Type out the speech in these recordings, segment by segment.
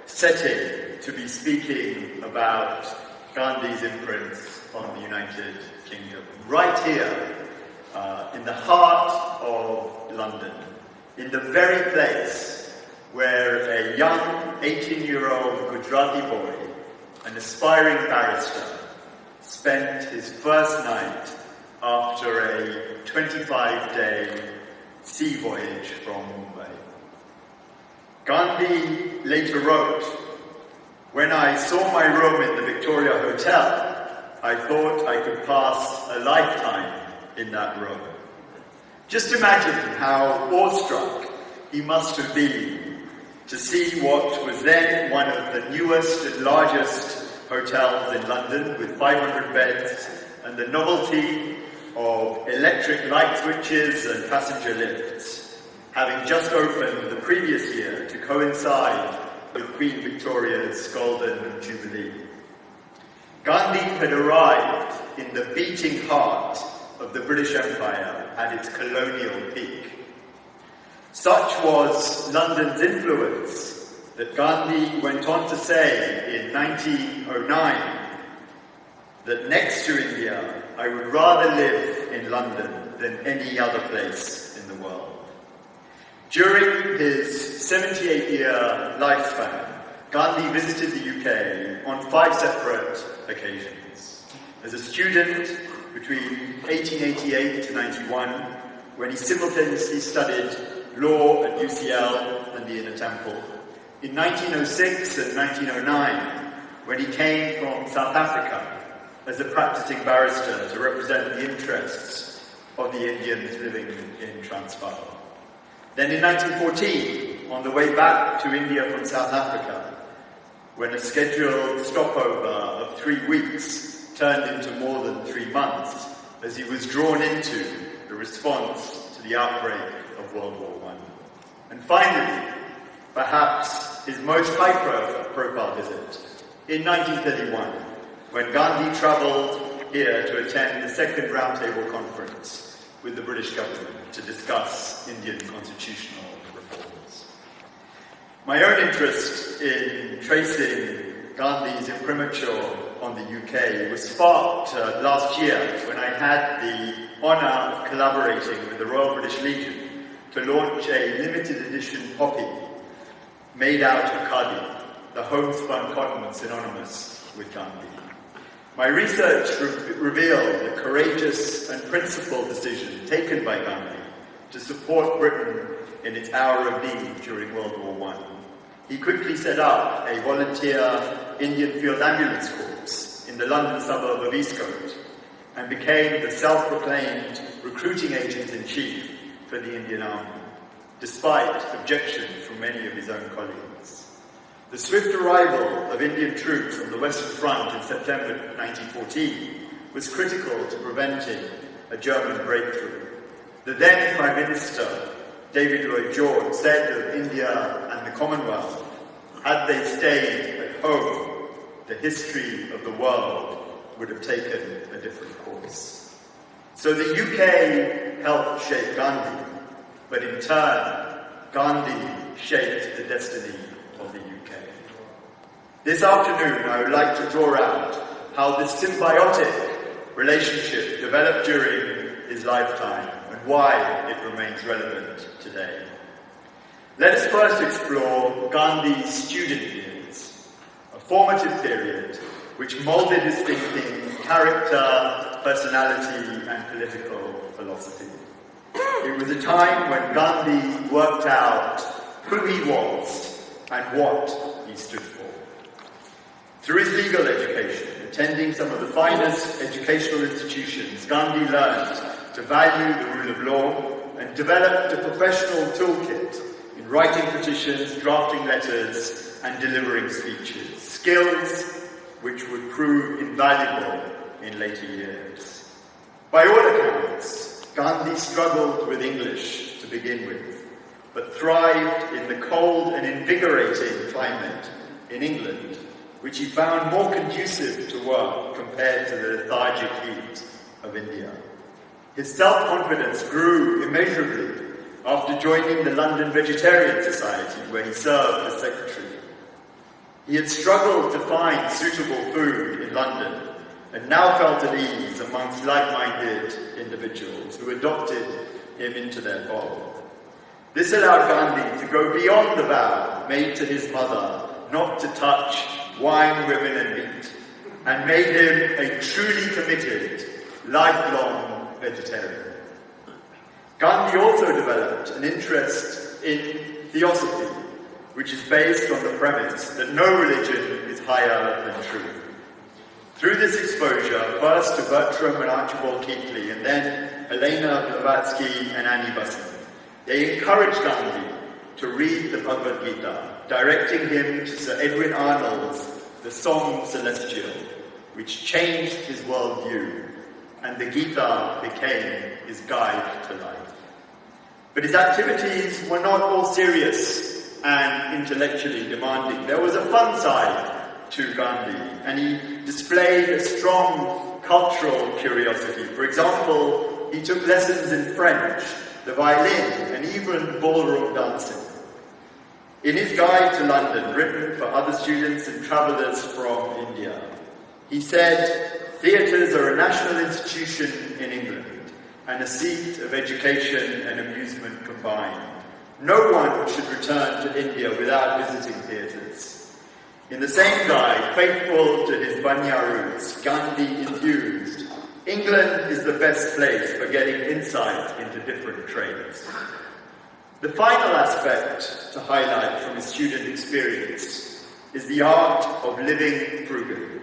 setting to be speaking about Gandhi's imprints on the United Kingdom. Right here, in the heart of London, in the very place where a young 18-year-old Gujarati boy, an aspiring barrister, spent his first night after a 25-day sea voyage from Mumbai. Gandhi later wrote, "When I saw my room in the Victoria Hotel, I thought I could pass a lifetime in that room." Just imagine how awestruck he must have been to see what was then one of the newest and largest hotels in London, with 500 beds and the novelty of electric light switches and passenger lifts, having just opened the previous year to coincide with Queen Victoria's Golden Jubilee. Gandhi had arrived in the beating heart of the British Empire at its colonial peak. Such was London's influence that Gandhi went on to say in 1909 that next to India, I would rather live in London than any other place in the world. During his 78-year lifespan, Gandhi visited the UK on 5 separate occasions. As a student between 1888 to 91, when he simultaneously studied law at UCL and the Inner Temple. In 1906 and 1909, when he came from South Africa as a practicing barrister to represent the interests of the Indians living in Transvaal. Then in 1914, on the way back to India from South Africa, when a scheduled stopover of 3 weeks turned into more than 3 months, as he was drawn into the response to the outbreak of World War I. And finally, perhaps his most high-profile visit, in 1931, when Gandhi travelled here to attend the second Roundtable Conference with the British government to discuss Indian constitutional reforms. My own interest in tracing Gandhi's imprimatur on the UK was sparked last year when I had the honour of collaborating with the Royal British Legion to launch a limited edition poppy made out of khadi, the homespun cotton synonymous with Gandhi. My research revealed the courageous and principled decision taken by Gandhi to support Britain in its hour of need during World War I. He quickly set up a volunteer Indian Field Ambulance Corps in the London suburb of Eastcote and became the self-proclaimed recruiting agent-in-chief for the Indian Army, despite objection from many of his own colleagues. The swift arrival of Indian troops on the Western Front in September 1914 was critical to preventing a German breakthrough. The then Prime Minister, David Lloyd George, said of India and the Commonwealth, had they stayed at home, the history of the world would have taken a different course. So the UK helped shape Gandhi, but in turn, Gandhi shaped the destiny of the UK. This afternoon, I would like to draw out how this symbiotic relationship developed during his lifetime and why it remains relevant today. Let us first explore Gandhi's student years, a formative period which moulded his thinking, character, personality, and political philosophy. It was a time when Gandhi worked out who he was and what he stood for. Through his legal education, attending some of the finest educational institutions, Gandhi learned to value the rule of law and developed a professional toolkit in writing petitions, drafting letters, and delivering speeches, skills which would prove invaluable in later years. By all accounts, Gandhi struggled with English to begin with, but thrived in the cold and invigorating climate in England, which he found more conducive to work compared to the lethargic heat of India. His self-confidence grew immeasurably after joining the London Vegetarian Society, where he served as secretary. He had struggled to find suitable food in London and now felt at ease amongst like-minded individuals who adopted him into their fold. This allowed Gandhi to go beyond the vow made to his mother not to touch wine, women and meat, and made him a truly committed, lifelong vegetarian. Gandhi also developed an interest in theosophy, which is based on the premise that no religion is higher than truth. Through this exposure, first to Bertram and Archibald Keighley, and then Helena Blavatsky and Annie Besant, they encouraged Gandhi to read the Bhagavad Gita, directing him to Sir Edwin Arnold's The Song Celestial, which changed his worldview, and the Gita became his guide to life. But his activities were not all serious and intellectually demanding. There was a fun side to Gandhi, and he displayed a strong cultural curiosity. For example, he took lessons in French, the violin, and even ballroom dancing. In his guide to London, written for other students and travellers from India, he said, "Theatres are a national institution in England and a seat of education and amusement combined. No one should return to India without visiting theatres." In the same guide, faithful to his Banya roots, Gandhi enthused, "England is the best place for getting insight into different trades." The final aspect to highlight from his student experience is the art of living frugally.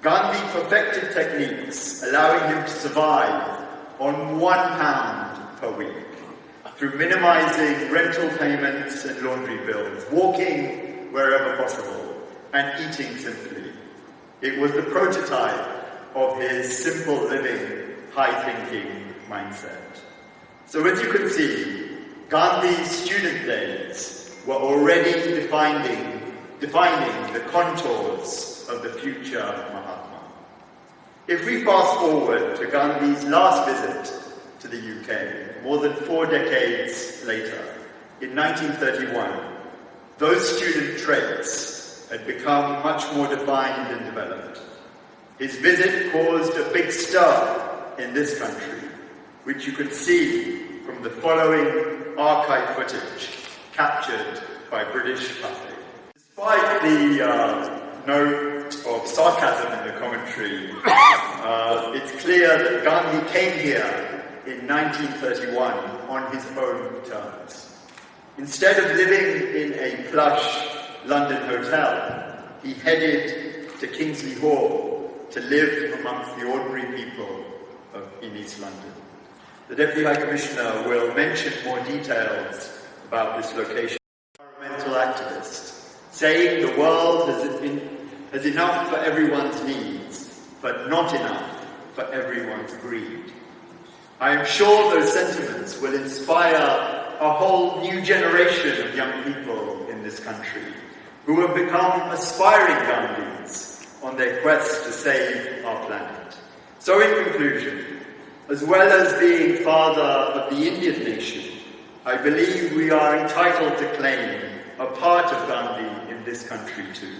Gandhi perfected techniques allowing him to survive on £1 per week through minimizing rental payments and laundry bills, walking wherever possible, and eating simply. It was the prototype of his simple living, high-thinking mindset. So as you can see, Gandhi's student days were already defining the contours of the future Mahatma. If we fast forward to Gandhi's last visit to the UK, more than 4 decades later, in 1931, those student traits had become much more defined and developed. His visit caused a big stir in this country, which you can see from the following archive footage captured by British Cafe. Despite the note of sarcasm in the commentary, it's clear that Gandhi came here in 1931 on his own terms. Instead of living in a plush London hotel, he headed to Kingsley Hall to live amongst the ordinary people in East London. The Deputy High Commissioner will mention more details about this location. Environmental activist, saying the world has enough for everyone's needs, but not enough for everyone's greed. I am sure those sentiments will inspire a whole new generation of young people in this country who have become aspiring Gandhis on their quest to save our planet. So in conclusion, as well as being father of the Indian nation, I believe we are entitled to claim a part of Gandhi in this country too.